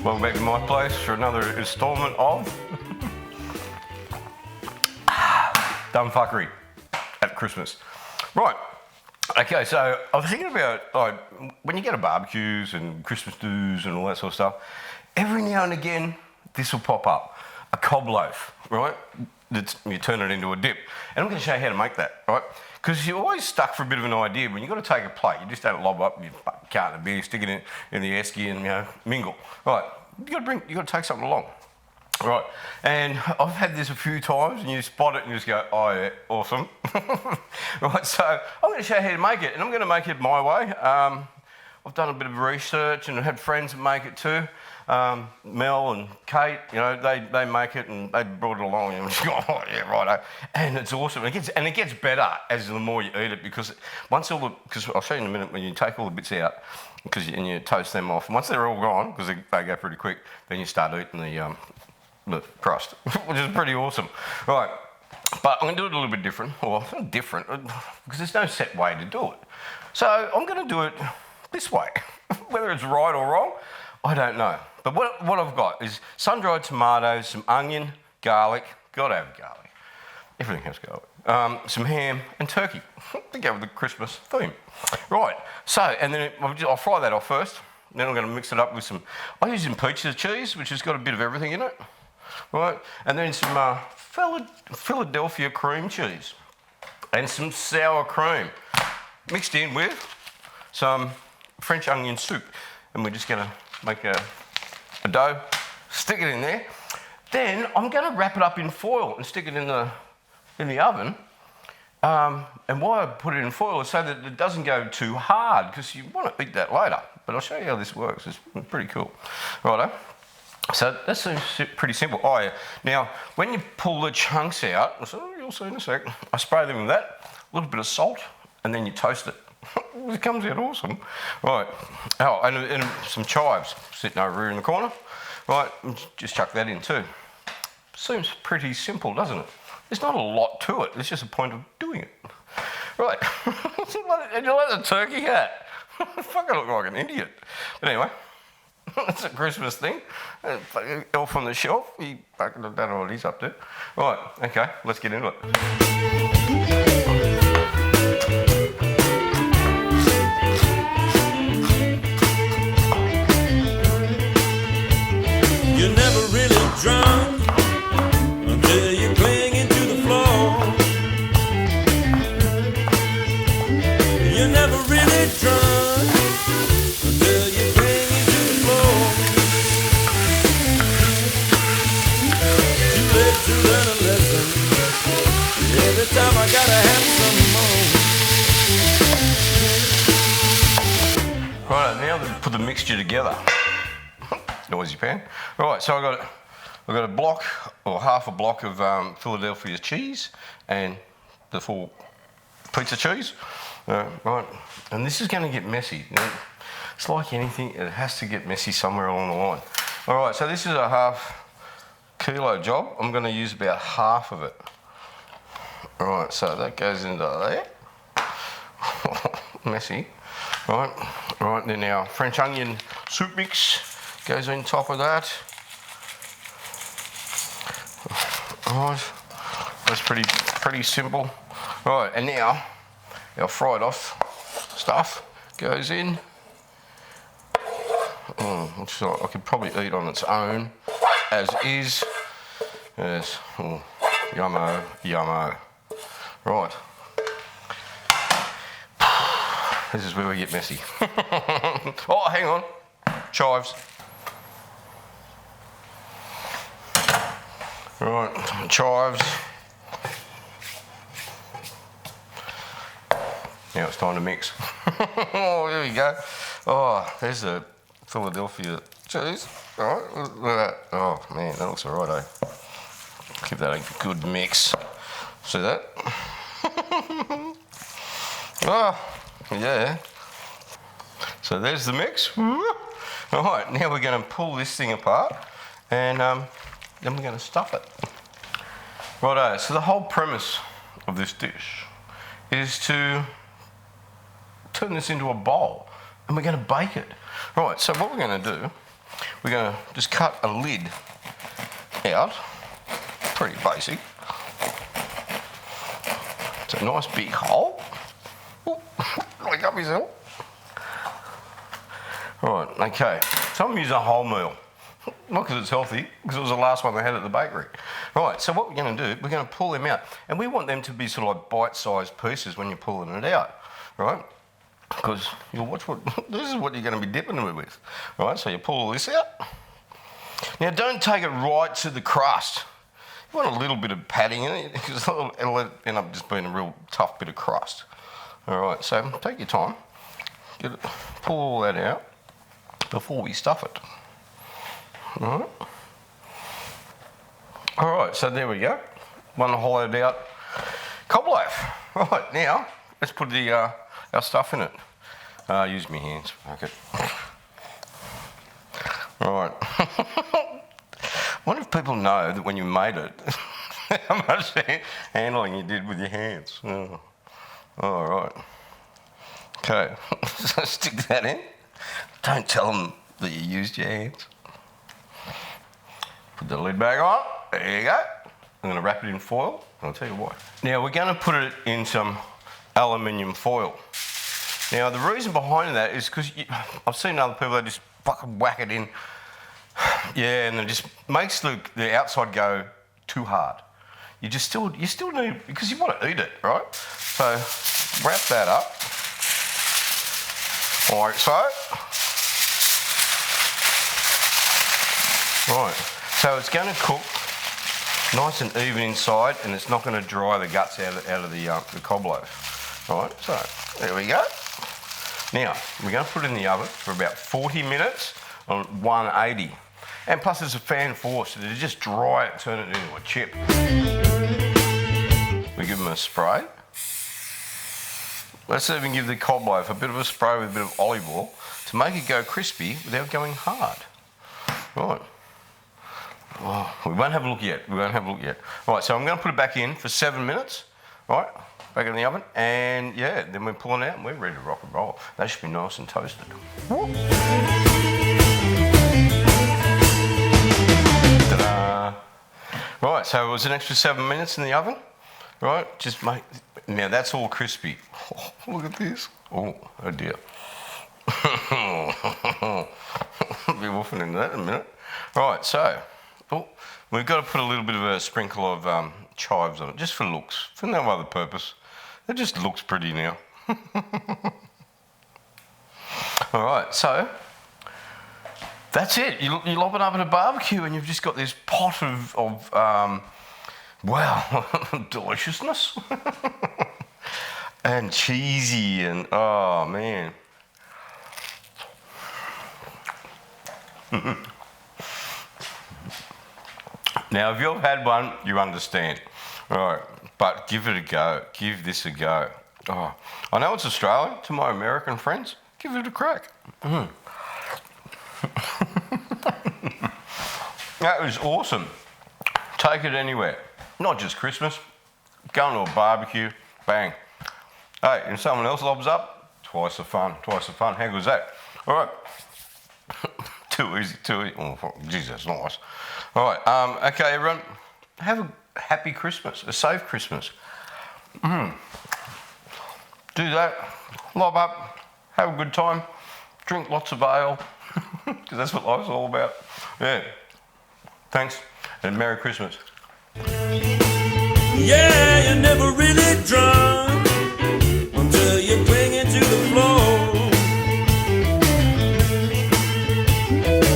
Welcome back to my place for another instalment of dumb fuckery at Christmas. Right. Okay, so I was thinking about when you go to barbecues and Christmas do's and all that sort of stuff, every now and again this will pop up. A Cob Loaf, right? You turn it into a dip. And I'm going to show you how to make that, right? Because you're always stuck for a bit of an idea. When you've got to take a plate, you just don't lob up, you cart the beer, stick it in the esky and mingle. Right, you've got to take something along. Right, and I've had this a few times and you spot it and you just go, oh yeah, awesome. Right, so I'm going to show you how to make it, and I'm going to make it my way. I've done a bit of research and had friends that make it too. Mel and Kate, they make it and they brought it along and just go, oh yeah, righto. And it's awesome. It gets better as the more you eat it, because because I'll show you in a minute, when you take all the bits out and you toast them off. And once they're all gone, because they go pretty quick, then you start eating the crust, which is pretty awesome. Right, but I'm going to do it a little bit different. Well, not different, because there's no set way to do it. So I'm going to do it this way. Whether it's right or wrong, I don't know. But what I've got is sun-dried tomatoes, some onion, garlic, gotta have garlic. Everything has garlic. Some ham and turkey to go with the Christmas theme. Right, so, and then I'll fry that off first. Then I'm going to mix it up with I use some pizza cheese, which has got a bit of everything in it. Right, and then some Philadelphia cream cheese and some sour cream mixed in with some French onion soup. And we're just going to make a dough, stick it in there. Then I'm going to wrap it up in foil and stick it in the oven. And why I put it in foil is so that it doesn't go too hard, because you want to eat that later. But I'll show you how this works. It's pretty cool. Righto. So that seems pretty simple. Oh yeah. Now, when you pull the chunks out, so you'll see in a sec, I spray them with that, a little bit of salt, and then you toast it. It comes out awesome. Right. Oh, and some chives sitting over here in the corner. Right, just chuck that in too. Seems pretty simple, doesn't it? There's not a lot to it. It's just a point of doing it. Right. And you like the turkey hat? I fucking look like an idiot. But anyway, that's a Christmas thing. Elf on the shelf. He fucking don't know what he's up to. Right. Okay. Let's get into it. You're never really drunk until you're clinging to the floor. You're never really drunk until you're clinging to the floor. Too late to learn a lesson. Every time I gotta have some more. Right, now to put the mixture together. Noisy pan. Right, so I've got a block, or half a block of Philadelphia cheese and the full pizza cheese. Right, and this is going to get messy. It's like anything, it has to get messy somewhere along the line. All right, so this is a half kilo job. I'm going to use about half of it. All right, so that goes into there. Messy. Right, then our French onion soup mix goes on top of that. Right, that's pretty simple. Right, and now our fried off stuff goes in. Which I could probably eat on its own as is. Yes, yummo, yummo. Right. This is where we get messy. Oh, hang on. Chives. Right, chives. Now it's time to mix. Oh, there we go. Oh, there's the Philadelphia cheese. All right, look at that. Oh, man, that looks all right, eh? Give that a good mix. See that? Oh, yeah. So there's the mix. All right, now we're going to pull this thing apart, and then we're going to stuff it. Righto, so the whole premise of this dish is to turn this into a bowl, and we're going to bake it. Right, so what we're going to do we're going to just cut a lid out. Pretty basic. It's a nice big hole. Ooh, wake up yourself. Right, okay. Some use a wholemeal. Not because it's healthy, because it was the last one they had at the bakery. Right, so what we're going to do, we're going to pull them out. And we want them to be sort of like bite-sized pieces when you're pulling it out, right? Because you'll watch what, this is what you're going to be dipping them with. Right, so you pull all this out. Now don't take it right to the crust. You want a little bit of padding in it, because it'll end up just being a real tough bit of crust. All right, so take your time. Pull all that out before we stuff it. All right, so there we go. One hollowed out Cob Loaf. Right, now let's put the our stuff in it. Use my hands. Okay. All right. I wonder if people know that when you made it, how much handling you did with your hands. Oh. All right. Okay, so stick that in. Don't tell them that you used your hands. Put the lid back on. There you go. I'm going to wrap it in foil. I'll tell you why. Now we're going to put it in some aluminium foil. Now the reason behind that is because I've seen other people that just fucking whack it in. Yeah, and it just makes the outside go too hard. You still need, because you want to eat it, right? So wrap that up like so. Right, so it's going to cook nice and even inside, and it's not going to dry the guts out of the Cob Loaf. Right, so there we go. Now, we're going to put it in the oven for about 40 minutes on 180. And plus it's a fan force, so to just dry it, turn it into a chip. We give them a spray. Let's even give the Cob Loaf a bit of a spray with a bit of olive oil to make it go crispy without going hard. Right. Oh, we won't have a look yet. Right, so I'm going to put it back in for 7 minutes. Right, back in the oven. And yeah, then we're pulling out and we're ready to rock and roll. They should be nice and toasted. Ta-da! Right, so it was an extra 7 minutes in the oven. Right, just make, now that's all crispy. Oh, look at this. Oh dear. I'll be woofing into that in a minute. Right, so we've got to put a little bit of a sprinkle of chives on it, just for looks, for no other purpose. It just looks pretty now. All right, so that's it. You lob it up at a barbecue and you've just got this pot of well, deliciousness. And cheesy and, oh man. Now, if you've had one, you understand. All right, but give it a go. Give this a go. Oh, I know it's Australian. To my American friends, give it a crack. That was awesome. Take it anywhere. Not just Christmas. Going to a barbecue, bang. Hey, and someone else lobs up, twice the fun. How good is that? All right. Too easy. Oh, geez, that's nice. All right, okay, everyone, have a happy Christmas, a safe Christmas. Do that, lob up, have a good time, drink lots of ale, because that's what life's all about. Yeah, thanks, and Merry Christmas. Yeah, you're never really drunk.